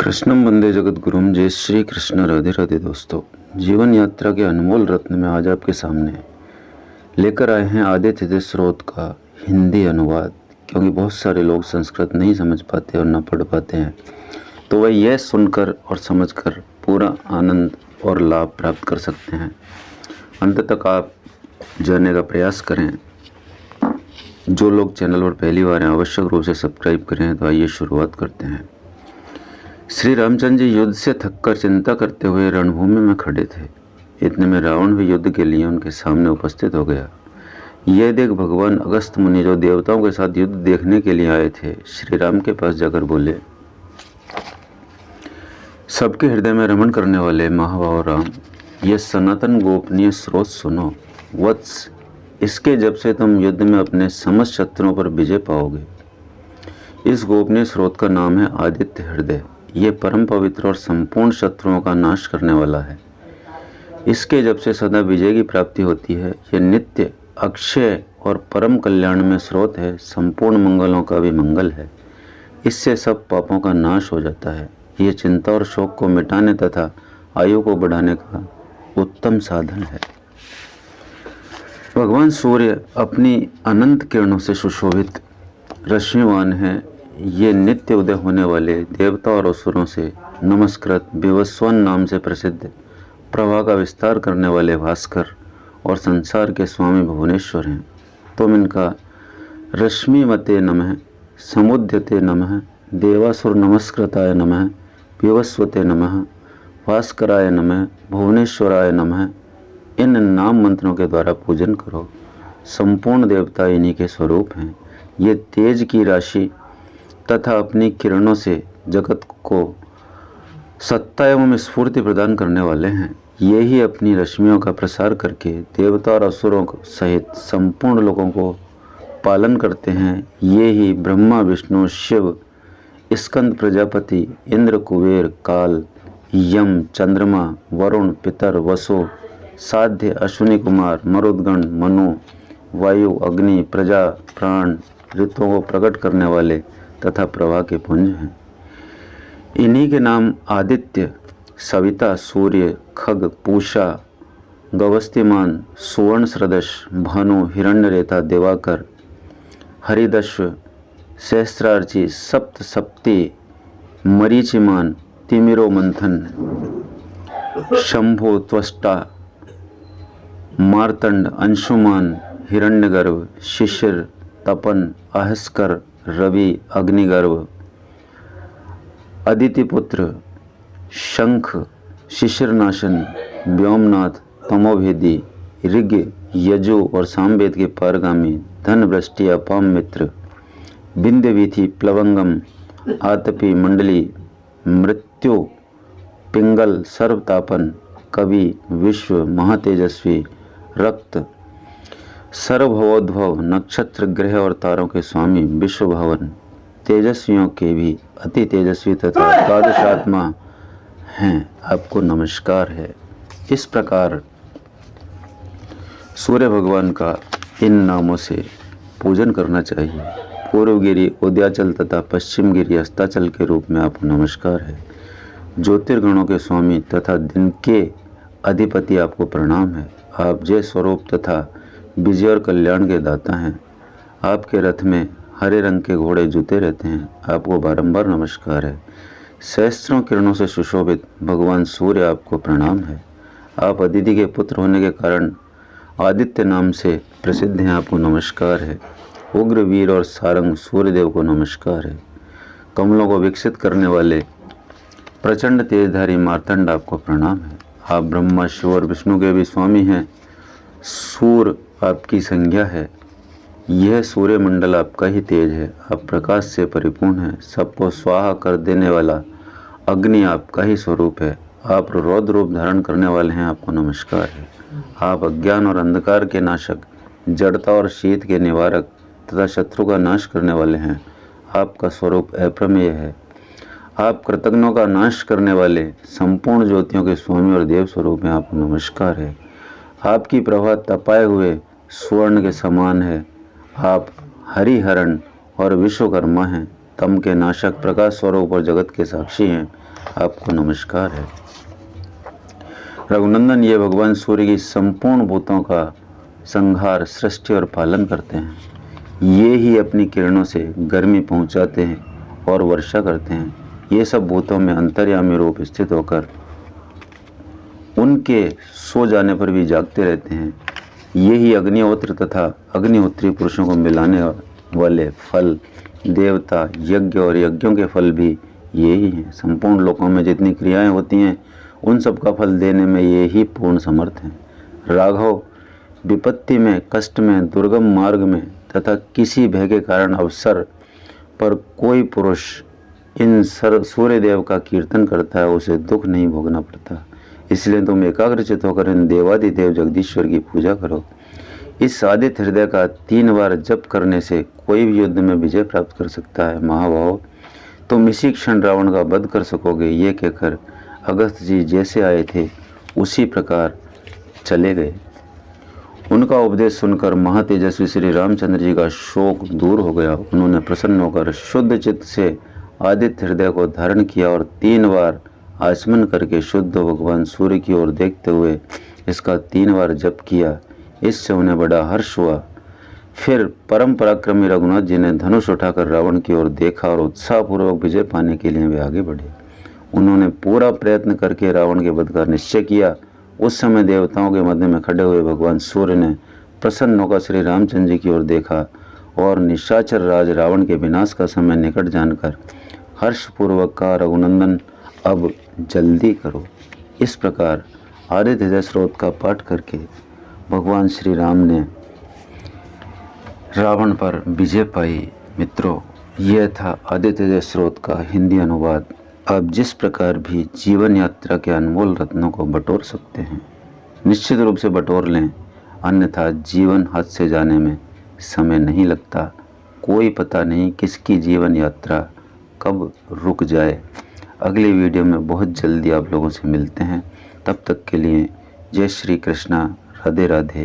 कृष्णम वंदे जगत गुरुम। जय श्री कृष्ण। राधे राधे दोस्तों, जीवन यात्रा के अनमोल रत्न में आज आपके सामने लेकर आए हैं आदित्य हृदय स्रोत का हिंदी अनुवाद। क्योंकि बहुत सारे लोग संस्कृत नहीं समझ पाते और न पढ़ पाते हैं, तो वह यह सुनकर और समझकर पूरा आनंद और लाभ प्राप्त कर सकते हैं। अंत तक आप जानने का प्रयास करें। जो लोग चैनल पर पहली बार हैं आवश्यक रूप से सब्सक्राइब करें। तो आइए शुरुआत करते हैं। श्री रामचंद्र जी युद्ध से थककर चिंता करते हुए रणभूमि में खड़े थे। इतने में रावण भी युद्ध के लिए उनके सामने उपस्थित हो गया। यह देख भगवान अगस्त मुनि, जो देवताओं के साथ युद्ध देखने के लिए आए थे, श्री राम के पास जाकर बोले, सबके हृदय में रमण करने वाले महाभाव राम, यह सनातन गोपनीय स्रोत सुनो। वत्स, इसके जब से तुम युद्ध में अपने समस्त शत्रुओं पर विजय पाओगे। इस गोपनीय स्रोत का नाम है आदित्य हृदय। ये परम पवित्र और संपूर्ण शत्रुओं का नाश करने वाला है। इसके जब से सदा विजय की प्राप्ति होती है। यह नित्य, अक्षय और परम कल्याण में स्रोत है। संपूर्ण मंगलों का भी मंगल है। इससे सब पापों का नाश हो जाता है। यह चिंता और शोक को मिटाने तथा आयु को बढ़ाने का उत्तम साधन है। भगवान सूर्य अपनी अनंत किरणों से सुशोभित रश्मिवान है। ये नित्य उदय होने वाले देवता और असुरों से नमस्कृत विवस्वान नाम से प्रसिद्ध प्रभा का विस्तार करने वाले भास्कर और संसार के स्वामी भुवनेश्वर हैं। तुम इनका रश्मिमते नमः, समुद्यते नमः, देवासुर नमस्कृताय नमः, विवस्वते नमः, भास्कराय नमः, भुवनेश्वराय नमः, इन नाम मंत्रों के द्वारा पूजन करो। संपूर्ण देवता इन्हीं के स्वरूप हैं। ये तेज की राशि तथा अपनी किरणों से जगत को सत्ता एवं स्फूर्ति प्रदान करने वाले हैं। ये ही अपनी रश्मियों का प्रसार करके देवता और असुरों सहित संपूर्ण लोगों को पालन करते हैं। ये ही ब्रह्मा, विष्णु, शिव, स्कंद, प्रजापति, इंद्र, कुबेर, काल, यम, चंद्रमा, वरुण, पितर, वसु, साध्य, अश्विनी कुमार, मरुदगण, मनु, वायु, अग्नि, प्रजा, प्राण, ऋतुओं को प्रकट करने वाले तथा प्रभा के पुंज हैं। इन्हीं के नाम आदित्य, सविता, सूर्य, खग, पूषा, गवस्तिमान, सुवर्ण सदृश, भानु, हिरण्यरेता, दिवाकर, हरिदश्व, सहस्रार्ची, सप्त सप्ती, मरीचिमान, तिमिरो मंथन, शंभु, त्वष्टा, मार्तंड, अंशुमान, हिरण्यगर्भ, शिशिर, तपन, अहस्कर, रवि, अग्निगर्भ, अदितिपुत्र, शंख, शिशिरनाशन, व्योमनाथ, तमोभेदी, ऋग, यजु और सामवेद के पारगामी, धन वृष्टि, अपाम मित्र, विंध्यवीथि, प्लवंगम, आतपी, मंडली, मृत्यु, पिंगल, सर्वतापन, कवि, विश्व, महातेजस्वी, रक्त, सर्वभवोद्भव, नक्षत्र, ग्रह और तारों के स्वामी, विश्व भवन, तेजस्वियों के भी अति तेजस्वी तथा द्वादश आत्मा हैं, आपको नमस्कार है। इस प्रकार सूर्य भगवान का इन नामों से पूजन करना चाहिए। पूर्वगिरी, उदयाचल तथा पश्चिम गिरी अस्ताचल के रूप में आपको नमस्कार है। ज्योतिर्गणों के स्वामी तथा दिन के अधिपति आपको प्रणाम है। आप जय स्वरूप तथा विजय और कल्याण के दाता हैं। आपके रथ में हरे रंग के घोड़े जुते रहते हैं। आपको बारंबार नमस्कार है। सहस्त्रों किरणों से सुशोभित भगवान सूर्य आपको प्रणाम है। आप अदिति के पुत्र होने के कारण आदित्य नाम से प्रसिद्ध हैं। आपको नमस्कार है। उग्र, वीर और सारंग सूर्यदेव को नमस्कार है। कमलों को विकसित करने वाले प्रचंड तेजधारी मार्तंड आपको प्रणाम है। आप ब्रह्मा, शिव और विष्णु के भी स्वामी हैं। सूर्य आपकी संज्ञा है। यह सूर्यमंडल आपका ही तेज है। आप प्रकाश से परिपूर्ण हैं। सबको स्वाहा कर देने वाला अग्नि आपका ही स्वरूप है। आप रौद्र रूप धारण करने वाले हैं। आपको नमस्कार है। आप अज्ञान और अंधकार के नाशक, जड़ता और शीत के निवारक तथा शत्रु का नाश करने वाले हैं। आपका स्वरूप अप्रमेय है। आप कृतज्ञों का नाश करने वाले संपूर्ण ज्योतियों के स्वामी और देव स्वरूप हैं। आपको नमस्कार है। आपकी प्रभा तपाए हुए स्वर्ण के समान है। आप हरिहरण और विश्वकर्मा हैं। तम के नाशक, प्रकाश स्वरूप और जगत के साक्षी हैं। आपको नमस्कार है। रघुनंदन, ये भगवान सूर्य की संपूर्ण भूतों का संहार, सृष्टि और पालन करते हैं। ये ही अपनी किरणों से गर्मी पहुंचाते हैं और वर्षा करते हैं। ये सब भूतों में अंतर्यामी रूप स्थित होकर उनके सो जाने पर भी जागते रहते हैं। ये ही अग्निहोत्र तथा अग्निहोत्री पुरुषों को मिलाने वाले फल, देवता, यज्ञ और यज्ञों के फल भी ये ही हैं। संपूर्ण लोकों में जितनी क्रियाएं होती हैं उन सब का फल देने में ये ही पूर्ण समर्थ हैं। राघव, विपत्ति में, कष्ट में, दुर्गम मार्ग में तथा किसी भय के कारण अवसर पर कोई पुरुष इन सूर्य देव का कीर्तन करता है, उसे दुख नहीं भोगना पड़ता। इसलिए तुम एकाग्रचित होकर इन देवादिदेव जगदीश्वर की पूजा करो। इस आदित्य हृदय का 3 बार जप करने से कोई भी युद्ध में विजय प्राप्त कर सकता है। महाभाव, तुम इसी क्षण रावण का वध कर सकोगे। ये कहकर अगस्त्य जी जैसे आए थे उसी प्रकार चले गए। उनका उपदेश सुनकर महातेजस्वी श्री रामचंद्र जी का शोक दूर हो गया। उन्होंने प्रसन्न होकर शुद्ध चित्त से आदित्य हृदय को धारण किया और 3 बार आचमन करके शुद्ध भगवान सूर्य की ओर देखते हुए इसका 3 बार जप किया। इससे उन्हें बड़ा हर्ष हुआ। फिर परम पराक्रमी रघुनाथ जी ने धनुष उठाकर रावण की ओर देखा और उत्साहपूर्वक विजय पाने के लिए वे आगे बढ़े। उन्होंने पूरा प्रयत्न करके रावण के वध का निश्चय किया। उस समय देवताओं के मध्य में खड़े हुए भगवान सूर्य ने प्रसन्न होकर श्री रामचंद्र जी की ओर देखा और निशाचर राज रावण के विनाश का समय निकट जानकर हर्षपूर्वक कहा, रघुनंदन अब जल्दी करो। इस प्रकार आदित्य हृदय स्रोत का पाठ करके भगवान श्री राम ने रावण पर विजय पाई। मित्रों, यह था आदित्य हृदय स्रोत का हिंदी अनुवाद। आप जिस प्रकार भी जीवन यात्रा के अनमोल रत्नों को बटोर सकते हैं, निश्चित रूप से बटोर लें, अन्यथा जीवन हाथ से जाने में समय नहीं लगता। कोई पता नहीं किसकी जीवन यात्रा कब रुक जाए। अगली वीडियो में बहुत जल्दी आप लोगों से मिलते हैं। तब तक के लिए जय श्री कृष्णा, राधे राधे।